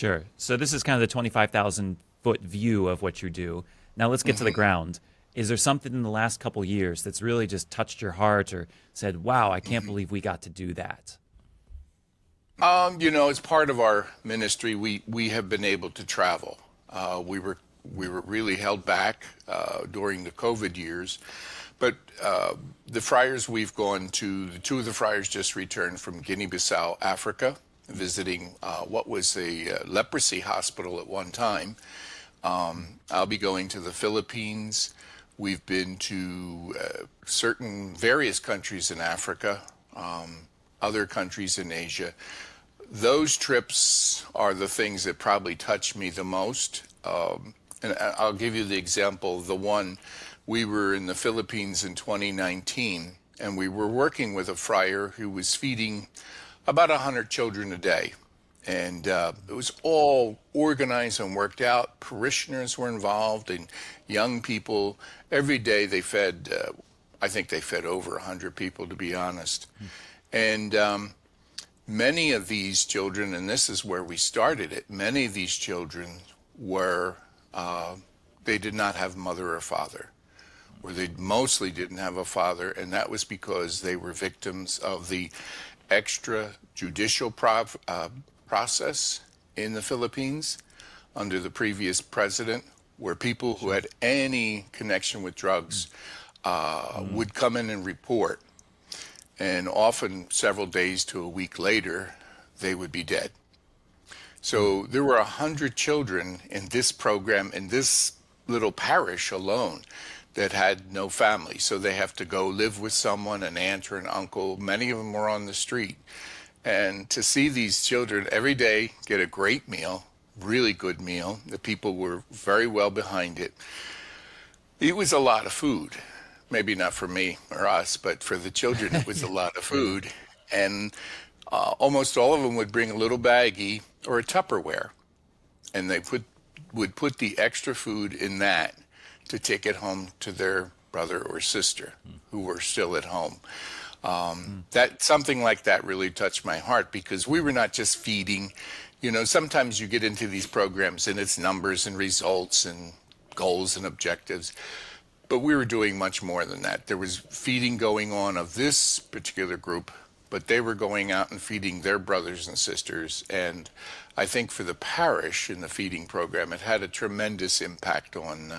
Sure. So this is kind of the 25,000-foot view of what you do. Now let's get to the Hmm. ground. Is there something in the last couple years that's really just touched your heart or said, wow, I can't believe we got to do that? As part of our ministry, we have been able to travel. We were really held back during the COVID years, but the friars we've gone to, the two of the friars just returned from Guinea-Bissau, Africa, visiting what was a leprosy hospital at one time. I'll be going to the Philippines. We've been to certain various countries in Africa, other countries in Asia. Those trips are the things that probably touch me the most. And I'll give you the example. The one, we were in the Philippines in 2019, and we were working with a friar who was feeding about 100 children a day. And it was all organized and worked out. Parishioners were involved and young people. Every day they fed, I think they fed over 100 people, to be honest. And many of these children, and this is where we started it, many of these children were, they did not have mother or father, or they mostly didn't have a father, and that was because they were victims of the extrajudicial process in the Philippines under the previous president, where people who Sure. had any connection with drugs Mm. would come in and report, and often several days to a week later, they would be dead. Mm. So there were 100 children in this program, in this little parish alone, that had no family. So they have to go live with someone, an aunt or an uncle. Many of them were on the street. And to see these children every day get a great meal, really good meal, the people were very well behind it. It was a lot of food. Maybe not for me or us, but for the children, it was a lot of Yeah. food. And almost all of them would bring a little baggie or a Tupperware, and they would put the extra food in that to take it home to their brother or sister who were still at home. Mm. That something like that really touched my heart because we were not just feeding. Sometimes you get into these programs and it's numbers and results and goals and objectives, but we were doing much more than that. There was feeding going on of this particular group, but they were going out and feeding their brothers and sisters. And I think for the parish in the feeding program, it had a tremendous impact on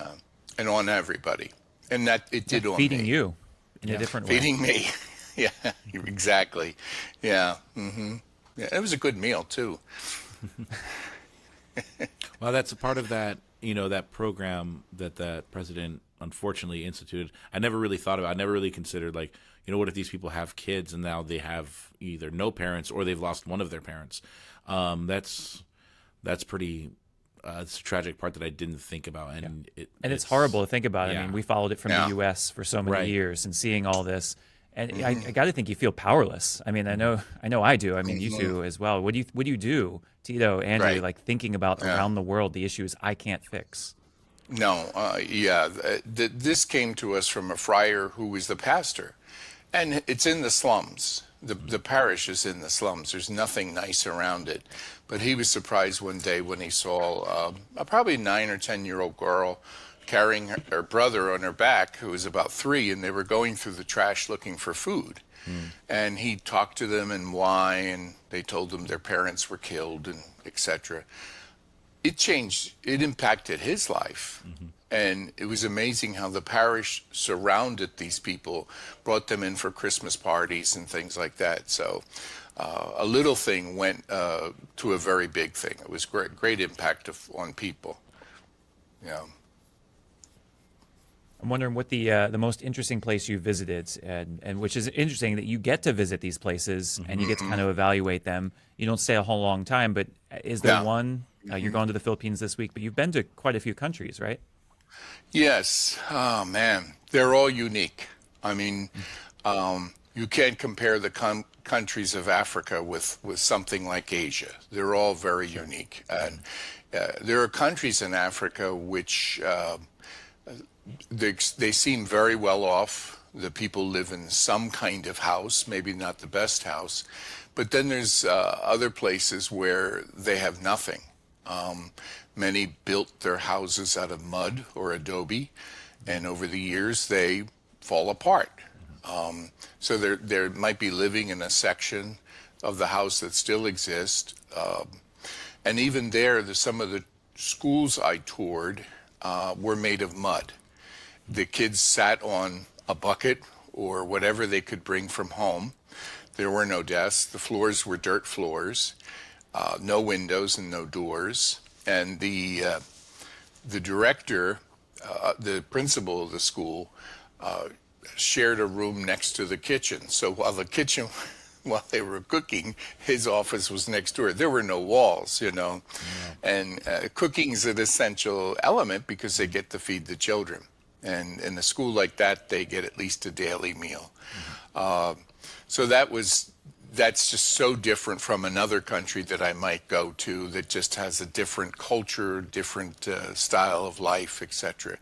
everybody, and that it Yeah. did on Feeding me. you in a Yeah, different way. feeding me. Yeah, exactly. Yeah, yeah. It was a good meal too. Well, that's a part of that, that program that president unfortunately instituted. I never really thought about. I never really considered like, what if these people have kids and now they have either no parents or they've lost one of their parents. That's pretty. It's a tragic part that I didn't think about, Yeah. and And it's horrible it's to think about. I mean, yeah, we followed it from the Yeah. U.S. for so many right. years and seeing all this. And I Hmm. got to think you feel powerless. I mean, I know I do. I mean, you Hmm. two as well. What do you do, Tito, Andrew, Right. like thinking about Yeah. around the world, the issues I can't fix? No. Yeah. This came to us from a friar who was the pastor, and it's in the slums. The parish is in the slums. There's nothing nice around it. But he was surprised one day when he saw a probably 9 or 10 year old girl carrying her brother on her back, who was about 3, and they were going through the trash looking for food. Mm. And he talked to them and why, and they told them their parents were killed and etc. It changed, it impacted his life. Hmm. And it was amazing how the parish surrounded these people, brought them in for Christmas parties and things like that. So a little thing went to a very big thing. It was great, great impact on people. Yeah. I'm wondering what the most interesting place you visited, and which is interesting that you get to visit these places and you Hmm. get to Hmm. kind of evaluate them. You don't stay a whole long time, but is there Yeah. one? You're going to the Philippines this week, but you've been to quite a few countries, right? Yes. Oh, man. They're all unique. I mean, you can't compare the countries of Africa with something like Asia. They're all very Sure. unique. And there are countries in Africa which they seem very well off. The people live in some kind of house, maybe not the best house. But then there's other places where they have nothing. Many built their houses out of mud or adobe, and over the years they fall apart. So there might be living in a section of the house that still exists. And even there, some of the schools I toured were made of mud. The kids sat on a bucket or whatever they could bring from home. There were no desks. The floors were dirt floors, no windows and no doors. And the director, the principal of the school, shared a room next to the kitchen. So while they were cooking, his office was next door. There were no walls, you know. Yeah. And cooking is an essential element because they get to feed the children. And in a school like that, they get at least a daily meal. So that's just so different from another country that I might go to that just has a different culture, different style of life, etc.